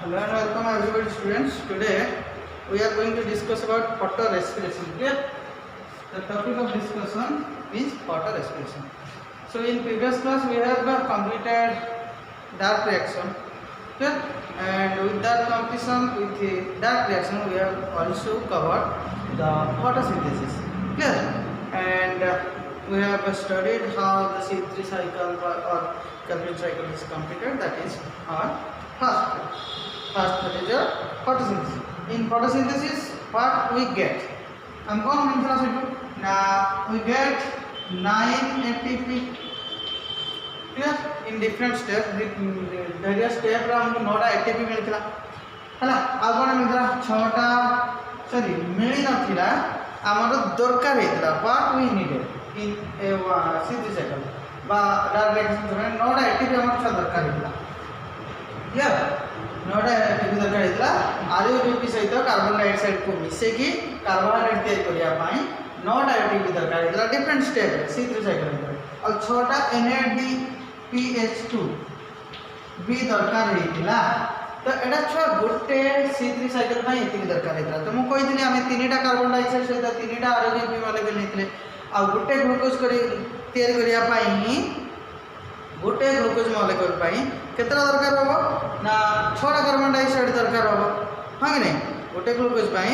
Hello and welcome everybody students. Today we are going to discuss about photo respiration. Okay? The topic of discussion is photo respiration. So in previous class we have completed dark reaction. Okay? And with that completion with the dark reaction we have also covered the photosynthesis. Okay? And we have studied how the C3 cycle or Calvin cycle is completed. That is our first. First, that is a photosynthesis. In photosynthesis, what we get? I'm going to now we get 9 ATP. Clear? In different steps, various steps हमको 9 ATP मिलता है ना. अब कौन मिलता? 6टा sorry मिली ना थी ना. हमारे दरकार है इतना. What we needed in a C3 cycle. बा डार्क रिएक्शन में 9 ATP हमारे साथ दरकार है इतना. Clear? 9 ATP दरकार है इतना. RUBP सहित कार्बन डाइऑक्साइड को मिसे की कार्बोहाइड्रेट तैयार करिया पाई 9 ATP दरकार है इतना. डिफरेंट स्टेप है C3 cycle में. और 6टा NADPH2 भी दरकार है इतना. तो एटा छ गोटे C3 cycle में एतिक दरकार है इतना. तो मु कहि दिले हमें 3टा कार्बन डाइऑक्साइड सहित 3टा RUBP मॉलिक्यूल लेथिले. आ गोटे ग्लूकोज करी तैयार करिया पाई गोटे ग्लूकोज मॉलिक्यूल पाई केतरा दरकार होबो ना 6टा कार्बन डाइऑक्साइड दरकार होबो. हां कि नहीं? गोटे ग्लूकोज पाई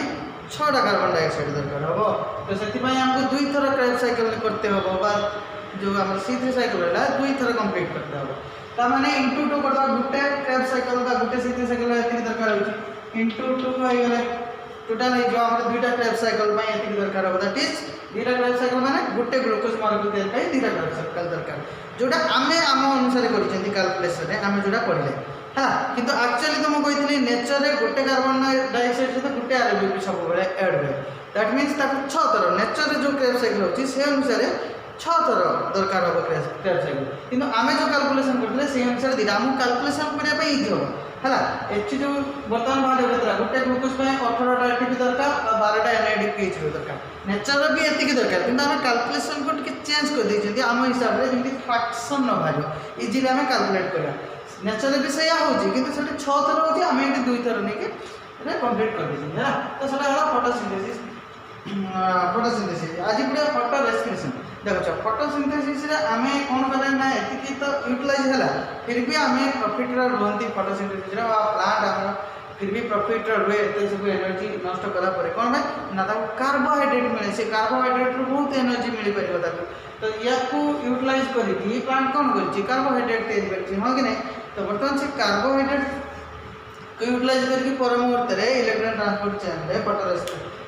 6टा कार्बन डाइऑक्साइड दरकार होबो. तो सेति पई हमको दुई थर क्रेब्स साइकिल करते होबो बा जो हमर C3 साइकिल है दुई थर कंप्लीट करते होबो. ता माने इनटू 2 करबा गोटे क्रेब्स साइकिल का गोटे C3 साइकिल एति दरकार होची इनटू 2 होई गेले टोटल है जो हमर दुईटा क्रेब्स साइकिल पई एति दरकार होबो. दैट इज दुईटा क्रेब्स साइकिल माने गोटे ग्लूकोज मॉलिक्यूल तैयार पई दुईटा क्रेब्स साइकिल दरकार. जोटा आमे आम अनुसार करिसेंती कैलकुलेशन रे आमे जोटा पढिले हा. किंतु एक्चुअली तो मु कहितली नेचर रे गोटे कार्बन डाइऑक्साइड से गोटे RUBP सब बेले ऐड होय. दैट मींस ताको 6 थर नेचर रे जो क्रेब्स साइकिल होची से अनुसार 6 थर दरकार हो क्रेब्स साइकिल. किंतु आमे जो कैलकुलेशन करथले से अनुसार दिला हम कैलकुलेशन करिया पई इजी हो हला. एच जो वर्तमान बाहर होतरा गोटे ग्लूकोज पे 18टा ATP दरकार और 12टा NADPH दरकार. नेचर भी एतिक दरकार किंतु हम कैलकुलेशन को टिके चेंज कर दैछथि हम हिसाब रे जेंति फ्रैक्शन न भाजो इजीली हम कैलकुलेट करा. नेचर भी सया होची किंतु सेटे 6 थर होची हम एटी 2 थर नेके एटा कंप्लीट कर दैछथि है. तो सेटा होला फोटोसिंथेसिस. फोटोसिंथेसिस आज पुरा फोटो रेस्पिरेशन देखो. फोटोसिंथेसिस रे आमे कोन करले ना एतिकी तो यूटिलाइज होला फिर भी आमे प्रॉफिट रे रहंती फोटोसिंथेसिस रे प्लांट हमर फिर भी प्रॉफिट रे रहे एते सब एनर्जी नष्ट कला परे कोन भाई ना ता कार्बोहाइड्रेट मिले से कार्बोहाइड्रेट रो बहुत एनर्जी मिली परिबो ताको. तो याकू यूटिलाइज करी की प्लांट कोन करछि कार्बोहाइड्रेट तैयार करछि हो कि नहीं. तो वर्तमान से कार्बोहाइड्रेट को यूटिलाइज करके पर मुहूर्त रे इलेक्ट्रॉन ट्रांसपोर्ट चेन रे फोटो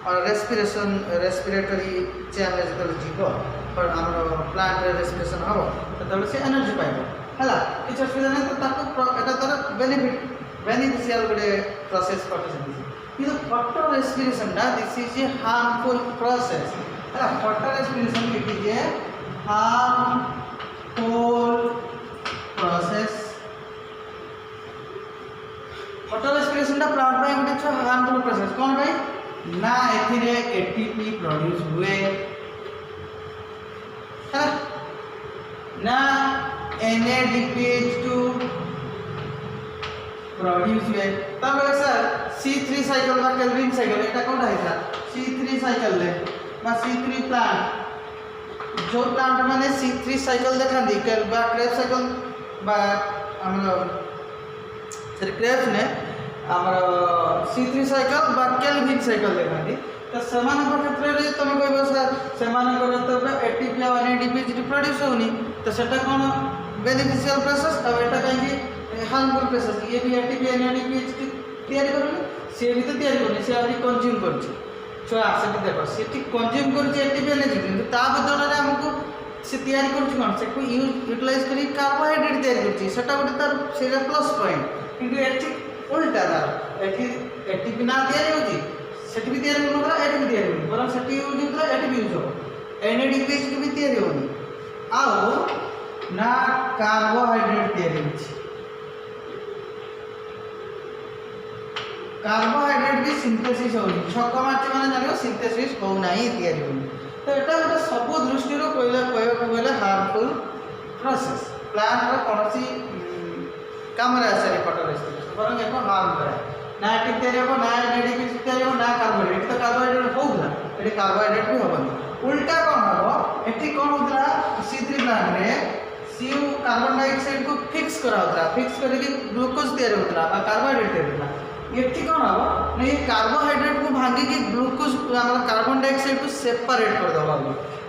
और रेस्पिरेशन रेस्पिरेटरी चेन रे जतल जीवो पर हमर प्लांट रे रेस्पिरेशन हो ततल से एनर्जी पाइबो हला. किछ असुविधा नै. तो ताको एटा तर बेनिफिशियल गुडे प्रोसेस फोटोसिंथेसिस. किंतु फोटो रेस्पिरेशन दा this is a harmful process हला. Photo respiration it is a harmful process. Photo respiration दा प्लांट पे गुडे छ हार्मफुल प्रोसेस कोन भाई ना एथिरे ATP प्रोड्यूस हुए है ना NADPH2 प्रोड्यूस हुए. तब सर C3 साइकिल बा केल्विन साइकिल एटा कोन हैता C3 साइकिल ले बा C3 प्लांट जो प्लांट माने C3 साइकिल देखा दी केल बा क्रेब्स साइकिल बा हमर सर क्रेब्स ने हमर C3 साइकिल बा केल्विन साइकिल देखा दी. तो समान क्षेत्र रे तुम कहबो सर समान तो ATP और NADPH प्रोड्यूस होनी. तो सेटा कोन बेनिफिशियल प्रोसेस अब एटा कहीं हार्मफुल प्रोसेस. ये भी ATP NADPH तैयार करले से भी तो तैयार करले से आबि कंज्यूम करछि. छुआ से देखो सेठी कंज्यूम करछि ATP NADPH किंतु ता बदल रे हमको से तैयार करछि कोन से को यूटिलाइज करी कार्बोहाइड्रेट तैयार करछि. सेटा गोटे तार सेटा प्लस पॉइंट. किंतु एठी उल्टा तार एठी ATP ना तैयार होछि सेठी भी तैयार होनो एठी भी तैयार होनो पर सेठी यूज होता एठी भी यूज हो. NADPH भी तैयार होनी आउ ना कार्बोहाइड्रेट तैयार होछि. कार्बोहाइड्रेट भी सिंथेसिस होनी छक माटी माने जानियो सिंथेसिस हो नाही तैयार होनी. तो एटा गोटे सब दृष्टि रो कहले हार्मफुल प्रोसेस. प्लांट रो कोनसी काम रे आसे फोटो रेस्पिरेशन बरं एक हार्म करे ना एटी तैयारी हो ना एडीपी तैयारी हो ना कार्बोहाइड्रेट तो कार्बोहाइड्रेट होउला एटी कार्बोहाइड्रेट भी होबन उल्टा कोन हबो एटी कोन होतला C3 प्लांट रे सीयू कार्बन डाइऑक्साइड को फिक्स करा होतला फिक्स करके ग्लूकोज तैयारी होतला बा कार्बोहाइड्रेट तैयारी होतला एटी कोन हबो ना ये कार्बोहाइड्रेट को भांगी के ग्लूकोज हमरा कार्बन डाइऑक्साइड को सेपरेट कर दबा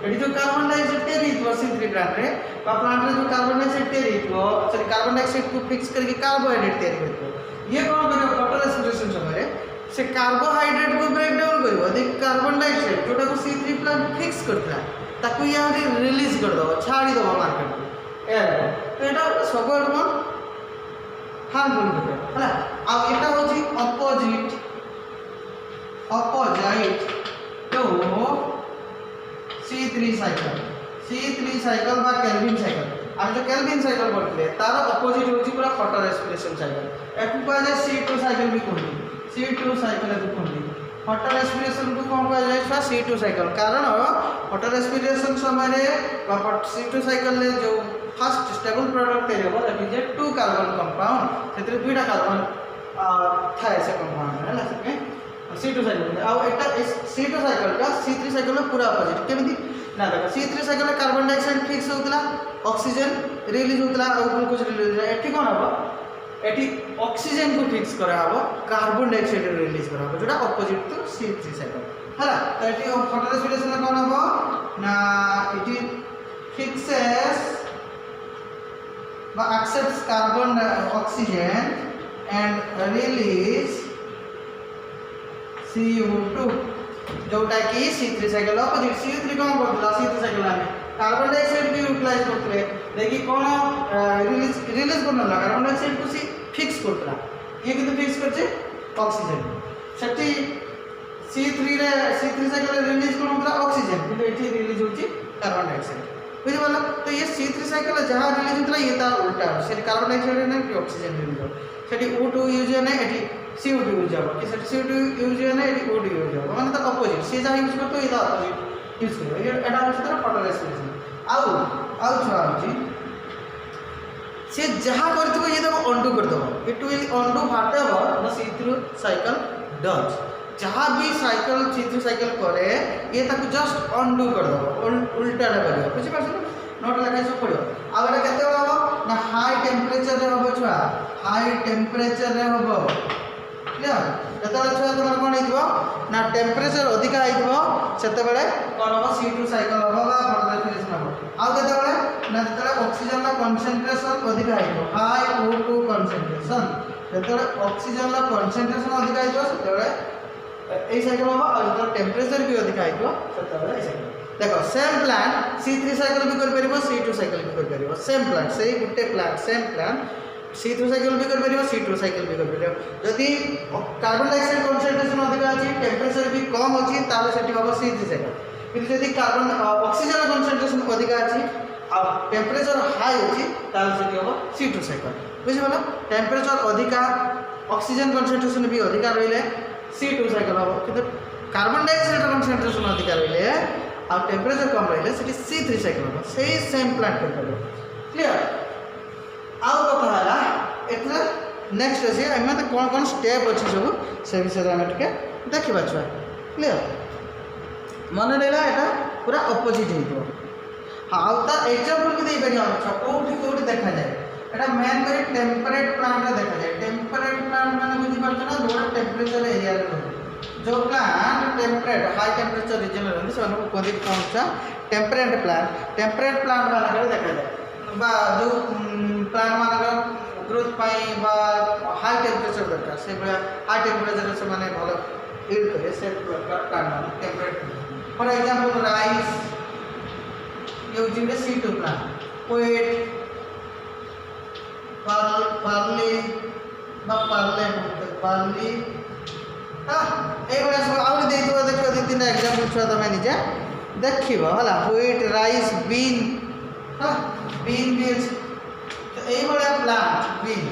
एटी जो कार्बन डाइऑक्साइड तैयारी हो C3 प्लांट रे बा प्लांट रे जो कार्बन डाइऑक्साइड तैयारी हो सॉरी कार्बन डाइऑक्साइड को फिक्स करके कार्बोहाइड्रेट तैयारी करतो ये कोन करियो फॉटो रेस्पिरेशन समय से कार्बोहाइड्रेट को ब्रेक डाउन करियो अधिक कार्बन डाइऑक्साइड जोटा को C3 प्लांट फिक्स करथला ताकू यहाँ रिलीज कर दबो छाड़ी दबो मार्केट को एयर तो एटा सबल कोन हार्मफुल होते हला आ एटा होची अपोजिट टू C3 साइकिल बा केल्विन साइकिल हम जो केल्विन साइकिल पढ़ते तार अपोजिट होची पूरा फॉटो रेस्पिरेशन साइकिल एटू कह जाय C2 साइकिल भी कहली C2 साइकिल को कहली फॉटो रेस्पिरेशन को कौन कह जाय छा C2 साइकिल कारण फॉटो रेस्पिरेशन समय रे C2 साइकिल ले जो फर्स्ट स्टेबल प्रोडक्ट तैयार हो दैट इज 2 कार्बन कंपाउंड सेतरे दुईटा कार्बन थाए से कंपाउंड है ना से C2 साइकिल आ एटा C2 साइकिल का C3 साइकिल में पूरा अपोजिट केमिति ना देखो C3 साइकिल में कार्बन डाइऑक्साइड फिक्स होतला ऑक्सीजन रिलीज होतला और ग्लूकोज रिलीज होतला एठी कोन हबो एठी ऑक्सीजन को फिक्स करा हबो कार्बन डाइऑक्साइड रिलीज करा हबो जोटा अपोजिट टू C3 साइकिल हला तो एठी फॉटो रेस्पिरेशन में कोन हबो ना एठी फिक्सेस बा accepts carbon oxygen and release CO2 जोटा कि C3 साइकिल अपोजिट C3 कोन करथला C3 साइकिल में कार्बन डाइऑक्साइड भी यूटिलाइज करथले देखि कोन रिलीज करनला कार्बन डाइऑक्साइड को सी फिक्स करथला ये किंतु फिक्स करछे ऑक्सीजन सेठी C3 साइकिल रिलीज कोन होतला ऑक्सीजन किंतु एठी रिलीज होची कार्बन डाइऑक्साइड बुझि वाला तो ये C3 साइकिल जहां रिलीज होतला ये ता उल्टा से कार्बन डाइऑक्साइड ने कि ऑक्सीजन रिलीज हो सेठी O2 यूज ने एठी CO2 यूज हो कि सेठी CO2 यूज ने एठी O2 यूज हो माने तो अपोजिट से जहां यूज करतो ये ता अपोजिट यूज करो ये एटा होची तर फॉटो रेस्पिरेशन आउ छुआ होची से जहां करतो ये तो अंडू कर दो it will undo whatever the C3 cycle does जहां भी साइकिल C3 साइकिल करे ये ताको जस्ट अंडू कर दो उल्टा ना करियो बुझि पाछो नोट लगा सब पड़ो आ एटा केते हो ना हाई टेंपरेचर रे होबो छुआ हाई टेंपरेचर रे होबो क्लियर जतले छुआ तमर कोन हितबो ना टेंपरेचर अधिक आइतबो सेते बेले कोन हो C2 साइकिल होबो बा फॉटो रेस्पिरेशन होबो आ केते बेले ना जतले ऑक्सीजन ला कंसंट्रेशन अधिक आइतबो हाई O2 कंसंट्रेशन जतले ऑक्सीजन ला कंसंट्रेशन अधिक आइतबो सेते बेले ए साइकिल होबो आ जतले टेंपरेचर भी अधिक आइतबो सेते बेले ए साइकिल देखो सेम प्लांट C3 साइकिल भी कर परिबो C2 साइकिल भी कर परिबो सेम प्लांट सेही गुटे plant same plant C3 cycle भी कर परिबो C2 साइकिल भी कर परिबो जदी कार्बन डाइऑक्साइड कंसंट्रेशन अधिक अछि टेंपरेचर भी कम अछि ताले सेठी होबो C3 साइकिल किंतु जदी कार्बन ऑक्सीजन कंसंट्रेशन अधिक अछि आ टेंपरेचर हाई अछि ताले सेठी होबो C2 साइकिल बुझिबो ना टेंपरेचर अधिक ऑक्सीजन कंसंट्रेशन भी अधिक रहिले C2 साइकिल होबो किंतु कार्बन डाइऑक्साइड कंसंट्रेशन अधिक रहिले आ टेंपरेचर कम रहिले सेठी C3 साइकिल होबो सेही सेम प्लांट कर परिबो क्लियर आउ कथा हला एतले नेक्स्ट अछि एमे त कोन स्टेप अछि सब से विषय हम टिके देखिबा छुआ क्लियर मन लेला एटा पूरा अपोजिट हेतो हाउ ता एग्जांपल भी दे परिया कोठी देखा जाए एटा मेन करी टेम्परेट प्लांट रे देखा जाए टेम्परेट प्लांट माने बुझि परछ ना जो टेंपरेचर एरिया रे जो plant temperate high temperature region रे रहନ୍ତି सेମାନଙ୍କୁ कोदी कोनसा टेम्परेट प्लांट वाला देखा जाए बा जो प्लांट मानक ग्रोथ पाई बा हाई टेंपरेचर दरकार से हाई टेंपरेचर से माने भलो हीट करे से प्लांट मान temperate for example rice using the C2 plant wheat barley एबे सब आउरी दे दियो देखियो दि तीन एग्जांपल छुआ तमे निजे देखिबो हला व्हीट राइस बीन बीन भी तो एई बडा प्लांट बीन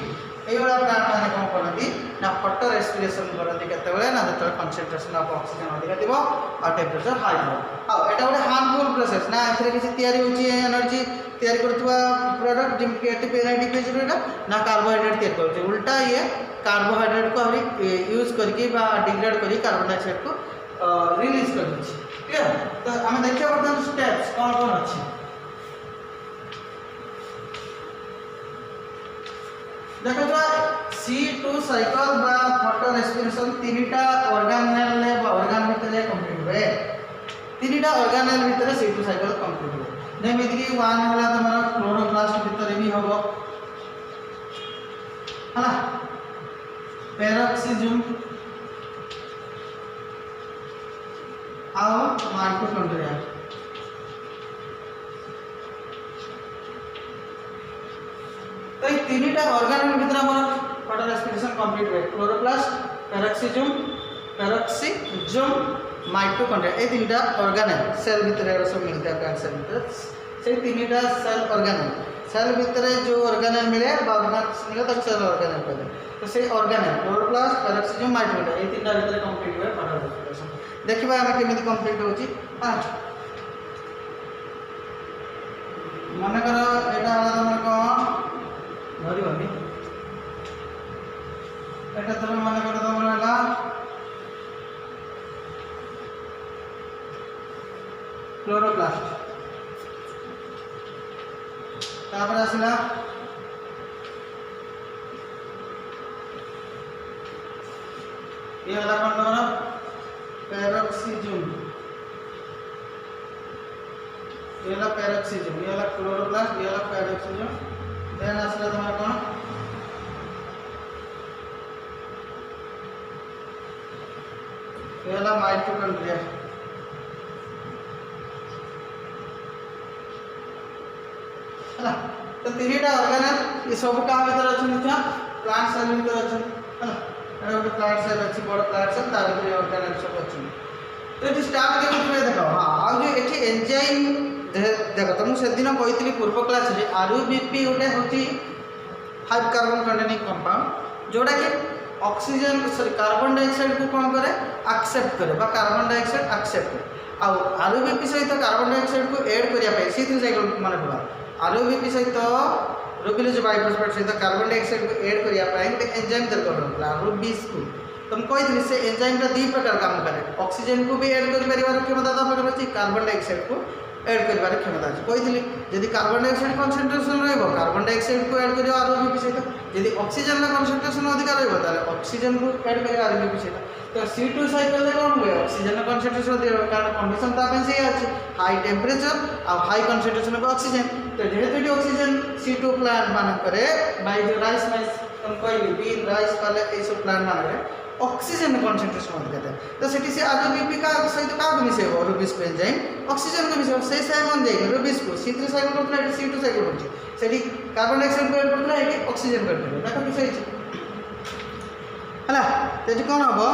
एई बडा प्लांट माने कोन करती ना फॉटो रेस्पिरेशन करती केते बेले ना जतले कंसंट्रेशन ऑफ ऑक्सीजन अधिक दिबो आ टेंपरेचर हाई हो आ एटा बडा हार्मफुल प्रोसेस ना एथरे किछि तयारी होची एनर्जी तैयारी करथुवा प्रोडक्ट जेमति एटीपी एनएडीपी जोटा ना कार्बोहाइड्रेट तैयार करछ उल्टा ये कार्बोहाइड्रेट को हरी यूज करके बा डिग्रेड करी कार्बन डाइऑक्साइड को रिलीज कर दछ क्लियर। तो हम देखिए वर्तमान स्टेप्स कौन कौन अछि देखो जो C2 साइकिल बा फोटो रेस्पिरेशन तीनटा ऑर्गेनेल ले बा ऑर्गन भितर कंप्लीट हुए तीनटा ऑर्गेनेल भितर C2 साइकिल कंप्लीट हुए जेमिति कि 1 होला तमरा क्लोरोप्लास्ट भितर भी होबो हला पेरोक्सिजम और माइटोकॉन्ड्रिया तो ये तीनटा ऑर्गेनेल भितर हमर फोटो रेस्पिरेशन कंप्लीट हुए क्लोरोप्लास्ट पेरोक्सिजम माइटोकॉन्ड्रिया ये तीनटा ऑर्गेनेल सेल भितर सब मिलता है प्लांट सेल भितर से तीनटा सेल भितर जो ऑर्गेनेल मिले ऑर्गेनेल्स मिले तक सेल ऑर्गेनेल कहते तो से ऑर्गेनेल क्लोरोप्लास्ट पेरोक्सिजम माइटोकॉन्ड्रिया ये तीनटा भितर कंप्लीट हुए फोटो रेस्पिरेशन देखिबा हम केमिति कंप्लीट होची हां मन करो एटा वाला तमर को धरि बनी एटा तमर मन करो तमर वाला क्लोरोप्लास्ट तापर आसला ये वाला कौन तमरा पेरोक्सिजम ये वाला पेरोक्सिजम ये वाला क्लोरोप्लास्ट ये वाला पेरोक्सिजम देन आसला तमरा कौन ये वाला माइटोकॉन्ड्रिया है तो तीनटा ऑर्गेनेल ये सब का भीतर अछि छ प्लांट सेल भीतर अछि है एटा ଗୋଟେ प्लांट सेल अछि बड़ प्लांट सेल तार भीतर ऑर्गेनेल सब अछि तो ये स्टार्ट के देखो हां आ जो एठी एंजाइम देखो तुम से दिन कहितली पूर्व क्लास रे आरयूबीपी गोटे होती 5 कार्बन कंटेनिंग कंपाउंड जोड़ा कि ऑक्सीजन सॉरी कार्बन डाइऑक्साइड को कौन करे एक्सेप्ट करे बा कार्बन डाइऑक्साइड एक्सेप्ट करे आ आरयूबीपी सहित कार्बन डाइऑक्साइड को ऐड करिया पे C3 साइकिल माने पड़ा आरयूबीपी सहित रुबिलोज बाइफॉस्फेट सहित कार्बन डाइऑक्साइड को ऐड करिया पे एक एंजाइम दरकार होता रुबिस को तुम कहितली से एंजाइम टा दी प्रकार काम करे ऑक्सीजन को भी ऐड करि परिवार क्षमता ता प्रकार अछि कार्बन डाइऑक्साइड को ऐड करिवार क्षमता अछि कहितली यदि कार्बन डाइऑक्साइड कंसंट्रेशन रहबो कार्बन डाइऑक्साइड को ऐड करियो आरयूबीपी सहित यदि ऑक्सीजन ला कंसंट्रेशन अधिक रहबो ताले ऑक्सीजन को ऐड करियो आरयूबीपी सहित तो C2 साइकिल ले कौन हुए ऑक्सीजन का कंसंट्रेशन अधिक कारण कंडीशन ता पे से अछि हाई टेंपरेचर और हाई कंसंट्रेशन ऑफ ऑक्सीजन तो जेहेतु ऑक्सीजन C2 प्लांट मान करे बाय जो राइस माइस तुम कोई बीन राइस वाले ए सब प्लांट मान करे ऑक्सीजन कंसंट्रेशन अधिक है तो सेठी से आरयूबीपी का सहित का मिसेबो रुबिस को एंजाइम ऑक्सीजन को मिसेबो से साइमन जाई रुबिस को C3 साइकिल को प्लांट C2 साइकिल होची सेठी कार्बन डाइऑक्साइड को ऐड करला है ऑक्सीजन कर देबो देखो किसे हला तेजी कोन हबो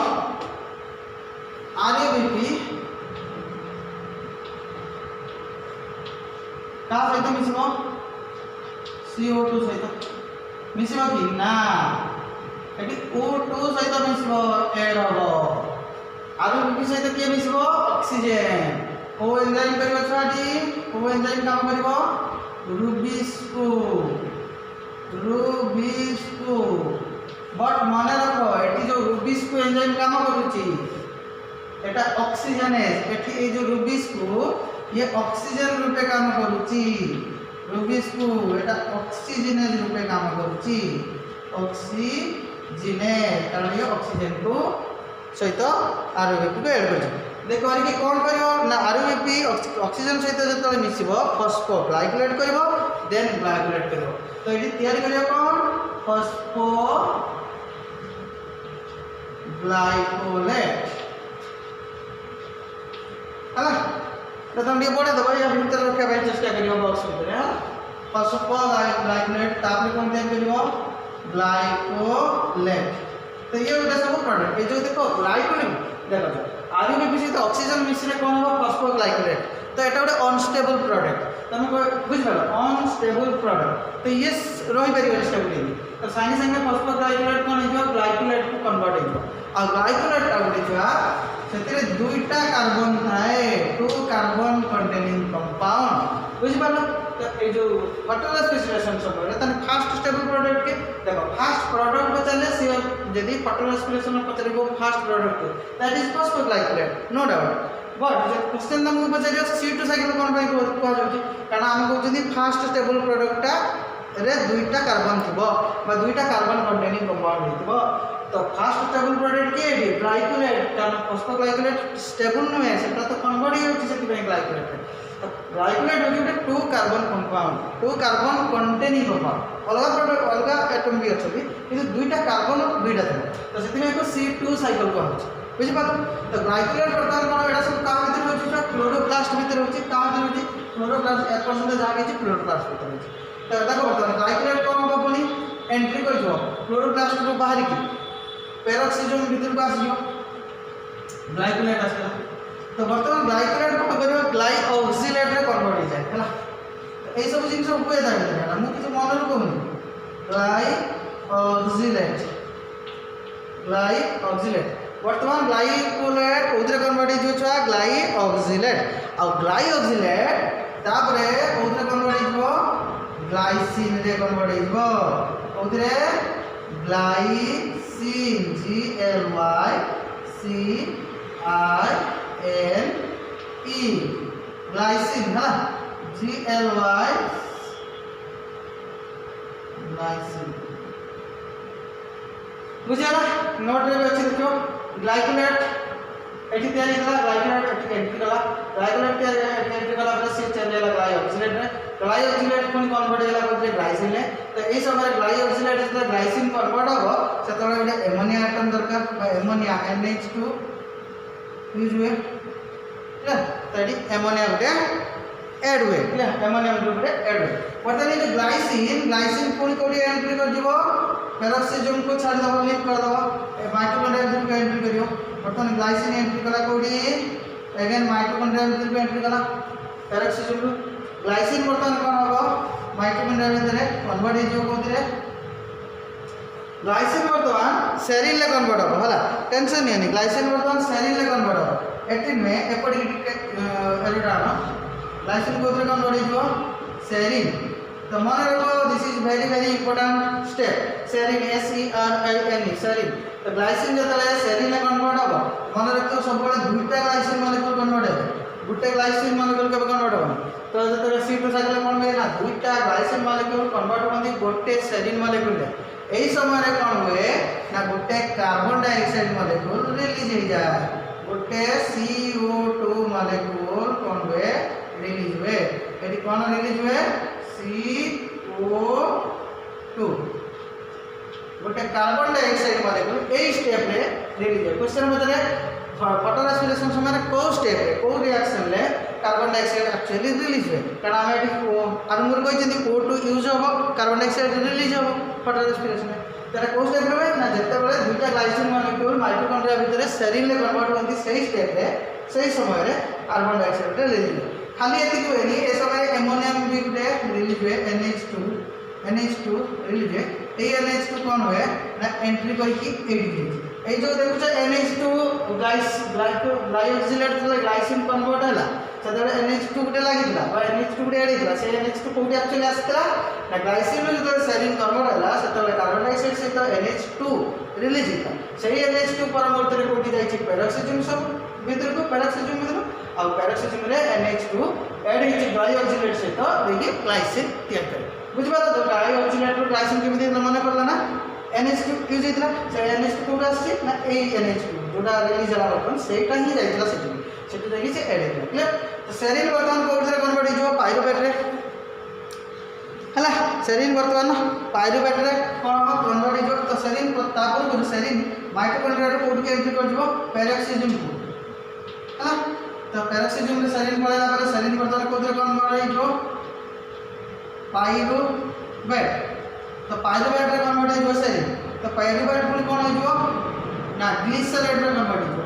आरयूबीपी का सहित मिसिबो CO2 सहित मिसिबो कि ना एटी O2 सहित मिसिबो ऐड हबो आरयूबीपी सहित के मिसिबो ऑक्सीजन ओ एंजाइम करियो छाडी ओ एंजाइम काम करिवो रुबिस को बट मन रखो एटी जो रुबिस को एंजाइम काम करूची एटा ऑक्सीजनेज एटी ए जो रुबिस को ये ऑक्सीजन रूपे काम करूची रुबिस को एटा ऑक्सीजनेज रूपे काम करूची ऑक्सीजनेज कारण ये ऑक्सीजन को सहित आरयूबीपी को ऐड करछ देखो कि कौन करियो ना आरयूबीपी ऑक्सीजन सहित जतो मिसिबो फॉस्फोग्लाइकोलेट करिवो देन ग्लाइकोलेट करिवो तो एटी तैयारी करियो कौन फॉस्फो ग्लाइकोलेट हला तो तुम ये बोले दबा या भीतर रखे भाई चेष्टा करियो बॉक्स भीतर है फॉस्फो ग्लाइकोलेट तापले कौन तैयार करियो ग्लाइकोलेट तो ये उधर सब प्रोडक्ट ये जो देखो ग्लाइकोलेट देखो आरयूबीपी सहित ऑक्सीजन मिश्रण कौन हो फॉस्फोग्लाइकोलेट तो एटा गोटे अनस्टेबल प्रोडक्ट तुम बुझ पार अनस्टेबल प्रोडक्ट तो ये रही पार स्टेबिलिटी तो साइंस संगे फॉस्फोग्लाइकोलेट कौन हो ग्लाइकोलेट को कन्वर्ट हो और ग्लाइकोलेट आ गोटे छुआ से दुईटा कार्बन थाए 2 कार्बन कंटेनिंग कंपाउंड बुझ पार तो ये जो वाटर रेस्पिरेशन समय तने फास्ट स्टेबल प्रोडक्ट के देखो फास्ट प्रोडक्ट पचारे सी यदि वाटर रेस्पिरेशन पचारे first product that is phosphoglycolate no doubt but जो क्वेश्चन तुमको पचार C2 साइकिल कौन कह जाऊँ कारण आम कहते फास्ट स्टेबल प्रोडक्टा रे दुईटा कार्बन थी दुईटा कार्बन कंटेनिंग कंपाउंड हो तो फास्ट स्टेबल प्रोडक्ट किए ग्लाइकोलेट कारण फॉस्फोग्लाइकोलेट स्टेबल नुहे से तो कन्वर्ट हो ग्लाइकोलेट तो ग्लाइकोलेट हो गोटे 2 carbon compound 2 carbon containing compound अलग प्रोडक्ट अलग एटम भी अच्छी कि दुईटा कार्बन दुईटा थी तो से C2 साइकिल कह बुझीपार तो ग्लाइकोलेट बर्तमान कौन यहाँ सब क्या भर रोचे क्लोरोप्लास्ट भितर रोचे क्या रोचे क्लोरोप्लास्ट 1% जहाँ भी क्लोरोप्लास्ट भितर रोचे तो देखो बर्तमान ग्लाइकोलेट कौन हम पुणी एंट्री कर क्लोरोप्लास्ट को बाहर की पेरोक्सिजम भीतर को आस ग्लाइकोलेट आसला तो बर्तमान ग्लाइकोलेट कौन कर ग्लाइऑक्सिलेट रे कन्वर्ट हो जाए है यही सब जिन हुए था मुझे मन कहूँ ग्लाइऑक्सिलेट वर्तमान ग्लाइकोलेट कौन कन्वर्ट हो ग्लाइऑक्सिलेट आ ग्लाइऑक्सिलेट तापरे कौन कन्वर्ट हो ग्लाइसिन रे कन्वर्ट हो कौन ग्लाइसिन GLYCINE ग्लाइसिन है GLY ग्लाइसिन बुझेगा नोट रे अच्छे देखो ग्लाइकोलेट एठी तैयारी कला ग्लाइकोलेट एंट्री कला ग्लाइकोलेट एंट्री कला पर से चेंज होला ग्लाइऑक्सिलेट रे ग्लाइऑक्सिलेट कोन कन्वर्ट होला कोते ग्लाइसिन ले तो एई समय ग्लाइऑक्सिलेट जे ग्लाइसिन कन्वर्ट हो सेतले गोटे एमोनिया एटम दरकार एमोनिया NH2 यूज हुए ठीक है तो एटी एमोनिया गोटे ऐड हुए ठीक है एमोनिया गोटे ऐड हुए वर्तमान ये ग्लाइसिन कोन कोडी एंट्री कर दिबो पेरोक्सिजम को छाड़ दबो लिंक कर दबो माइटोकॉन्ड्रिया को एंट्री करियो बर्तमान ग्लाइसिन एंट्री कला कोडी अगेन माइटोकॉन्ड्रिया को एंट्री कला पेरोक्सिजम को ग्लाइसिन बर्तमान कोन होबो माइटोकॉन्ड्रिया भीतर कन्वर्ट हो जो कोथरे ग्लाइसिन बर्तमान सेरिन ले कन्वर्ट होबो हला टेंशन नहीं ग्लाइसिन बर्तमान सेरिन ले कन्वर्ट होबो एटी में एपडी एरोडानो ग्लाइसिन कोथरे कन्वर्ट हो सेरिन तो मन रखो this is very important step serine SERIN serine तो ग्लाइसिन जतले सेरिन ले कन्वर्ट होबो मन रखो सब दुईटा ग्लाइसिन मॉलिक्यूल कन्वर्ट होबो गुटे ग्लाइसिन मॉलिक्यूल के कन्वर्ट होबो तो जतले C2 साइकिल कोन बेना दुईटा ग्लाइसिन मॉलिक्यूल कन्वर्ट होबो गुटे सेरिन मॉलिक्यूल ले एही समय रे कोन हुए ना गुटे कार्बन डाइऑक्साइड मॉलिक्यूल रिलीज हो जाए गुटे CO2 मॉलिक्यूल कोन हुए रिलीज हुए एटी कोन रिलीज हुए CO2 गोटे carbon dioxide molecule a step रे रिलीज है क्वेश्चन मतलब वाटर रेस्पिरेशन समय को स्टेप रे को रिएक्शन ले कार्बन डाइऑक्साइड एक्चुअली रिलीज हुए कारण हम एटी आरंभ कोइ जदी O2 यूज हो कार्बन डाइऑक्साइड रिलीज हो वाटर रेस्पिरेशन तेरा को स्टेप रे ना जते बेले दुईटा ग्लाइसिन मॉलिक्यूल माइटोकॉन्ड्रिया भीतर सेरिन ले कन्वर्ट होंती सही स्टेप रे सही समय रे कार्बन डाइऑक्साइड रे रिलीज हुए खाली एति हुए ए समय एमोनियम भी गुटे रिलीज हुए NH2 रिलीज हुए ए NH2 कौन हुए ना एंट्री करके एडी ए जो देखो NH2 ग्लाइऑक्सिलेट ग्लाइसिन कन्वर्ट हैला सेतबे NH2 गुटे लागितला बा NH2 गुटे एड हितला से NH2 कोठी एक्चुअली आस्तला ना ग्लाइसिन जो सेरिन कन्वर्ट हैला सेतबे कार्बन डाइऑक्साइड से NH2 रिलीज हिता सेही NH2 परवर्ती रे कोठी जाई पेरोक्सिजम सब भीतर को पेरोक्सिजम भीतर और पेरोक्सिजम रे NH2 ऐड हिच ग्लाइऑक्सिलेट से तो देखि ग्लाइसिन तैयार करे बुझबा तो ग्लाइऑक्सिलेट रो ग्लाइसिन के भीतर मन पड़ला ना NH2 यूज हितला से NH2 कोठा आसी ना ए NH2 जोटा रिलीज होला अपन सेटा ही जाइतला सेठी देखि से ऐड हितला क्लियर तो सेरिन वर्तमान कोठरे कन्वर्ट हो पाइरुवेट रे हला सेरिन वर्तमान पाइरुवेट रे कोन कन्वर्ट हो तो सेरिन तापर गुरु सेरिन माइटोकॉन्ड्रिया रे कोड के एंट्री कर दिबो पेरोक्सिजम को हला तो पेरोक्सिजम रे सेरिन पळेला पर सेरिन वर्तमान कोठरे कन्वर्ट हो पाइरुवेट तो पाइरुवेट रे कन्वर्ट हो सेरिन तो पाइरुवेट पुनी कोन हो ना ग्लिसरेट रे कन्वर्ट हो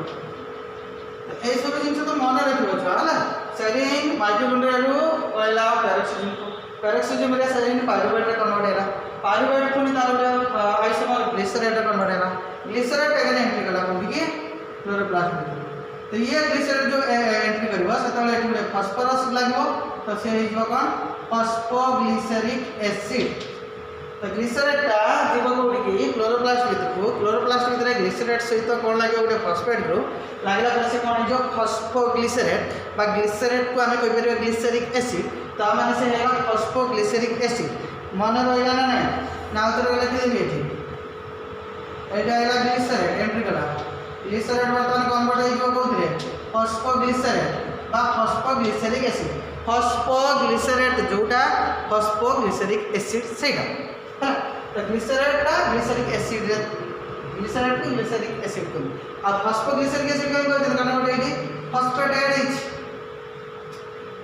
तो ए सब जिंस तो मन रखिबो छ हला सेरिन माइटोकॉन्ड्रिया रो पळेला पेरोक्सिजम रे सेरिन पाइरुवेट रे कन्वर्ट हैला पाइरुवेट पुनी तार आइसोमर ग्लिसरेट रे कन्वर्ट हैला ग्लिसरेट अगेन एंट्री कला कोन कि क्लोरोप्लास्ट तो ये ग्लिसरेट जो एंट्री करबो सेतले एठी फास्फोरस लागबो तो से हो कौन फॉस्फोग्लिसरिक एसिड। तो ग्लिसरेटटा जीव कोड़ी क्लोरोप्लास्ट भितर ग्लिसरेट सहित कौन लगे गोटे फॉस्फेट ग्रुप लागला पर से कौन हो फॉस्फोग्लिसरेट बा ग्लिसरेट को आम कहीपर ग्लिसरिक एसिड। तो आम से है फॉस्फोग्लिसरिक एसिड मन रहा ना ना आउे लिखिदेवी ये यहाँ ग्लिसरेट एंट्री कला ग्लिसरेट बर्तमान कन्वर्ट हो कौन फॉस्फोग्लिसरेट बा फॉस्फोग्लिसरिक एसिड। फॉस्फोग्लिसरेट जोटा फॉस्फोग्लिसरिक एसिड से तो ग्लिसरेट ग्लिसरिक एसिड ग्लिसरेट को ग्लिसरिक एसिड को आ फॉस्फोग्लिसरिक एसिड कौन कहते हैं गोटे ये फॉस्फेट ऐड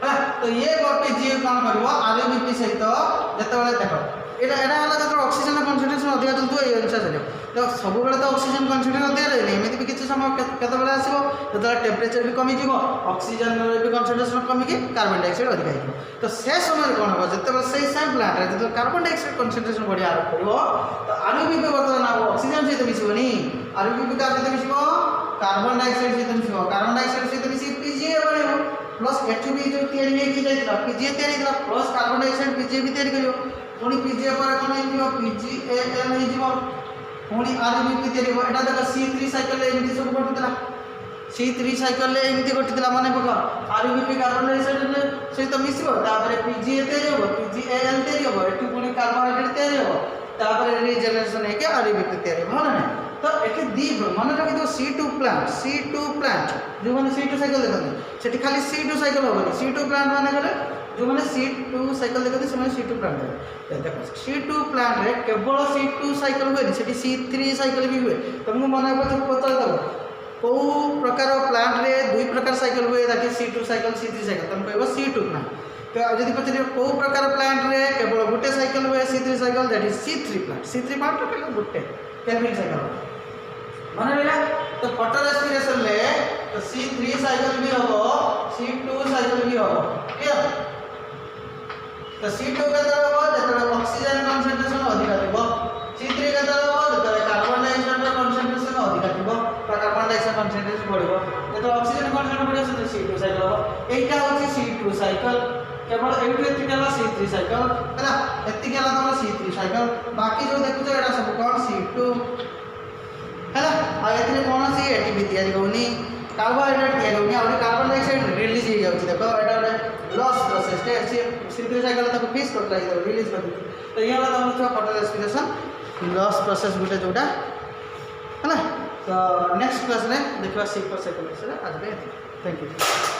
है। तो ये गोटे जी कौन कर आरबीपी सहित जिते देख यहाँ जो ऑक्सीजन कनसेंट्रेशन अधिक चलते ये अनुसार चलो तो सब तो ऑक्सीजन कनसेंट्रेशन अधिक रही एमती भी किसी समय केतबले आसो जो टेम्परेचर भी कमिज ऑक्सीजन भी कनसेंट्रेशन कमिकी कार्बन डाइऑक्साइड अधिक हो तो से समय कौन हम जो से सेम प्लांट जो कार्बन डाइऑक्साइड कनसेंट्रेशन बढ़िया आरंभ कर तो आरबीपी बर्तमान ऑक्सीजन सहित मिसबनी आरबीपी क्या सहित मिस कार्बन डाइऑक्साइड सहित मिस कार्बन डाइऑक्साइड सहित मिस पीजीए बन प्लस एच भी जो पीजीए या प्लस कार्बन डाइऑक्साइड पीजीए भी तैयारी कर पुणी पीजीए पर कौन हो पीजीएल हो पुणी आरबीपी तैयारी यहाँ देख C3 साइकिल एमती सब घटूला C3 साइकिल एमती घटीला मन पक आरबीपी कार्बन डाइऑक्साइड सहित मिसो पीजीए तैयारी हो पीजीएल तैयारी हो ये पुणी कार्बोहाइड्रेट तैयारी हो रिजेनरेशन होकर आरबीपी तैयारी मन ना तो ये दी मन रखी C2 प्लांट जो मैंने C2 साइकिल देखते से खाली C2 साइकिल हेनी C2 प्लांट मान गले जो मैंने C2 साइकिल देखते से C2 प्लांट देख C2 प्लांट रे केवल C2 साइकिल हुए C3 साइकिल भी हुए तुमको मन पचार देव कौ प्रकार प्लांट रे दुई प्रकार साइकिल हुए ताकि C2 साइकिल C3 साइकिल तुम कह C2 प्लांट तो जब पचार कौ प्रकार प्लांट रे केवल गोटे साइकिल हुए C3 cycle that is C3 plant केवल गोटे केल्विन साइकिल मन रहा तो वाटर रेस्पिरेशन ले तो C3 साइकिल भी हम C2 साइकिल भी हम क्लियर तो C2 के जो ऑक्सीजन कनसेंट्रेशन अधिक थो C3 के जो कार्बन डाइऑक्साइड कनसेंट्रेशन अधिक थो कार्बन डाइऑक्साइड कनसेंट्रेशन बढ़ो जो ऑक्सीजन कनसेंट्रेशन बढ़ो C2 साइकिल हम यहाँ हूँ C2 साइकिल केवल ये C3 साइकिल है ये तुम C3 साइकिल बाकी जो देखुच यहाँ सब कौन C2 है ना ये कौन सी एटीपी तैयारी होनी कार्बोहाइड्रेट तैयारी होनी आउट कार्बन डाइऑक्साइड रिलीज हो जाऊँ देख यहाँ गोटे loss process C3 cycle fix कर रिलीज कर तो ये तुम वाटर रेस्पिरेशन लॉस प्रोसेस गोटे जोटा है ना तो नेक्स्ट क्लास में देखा C4 साइकिल आज थैंक यू।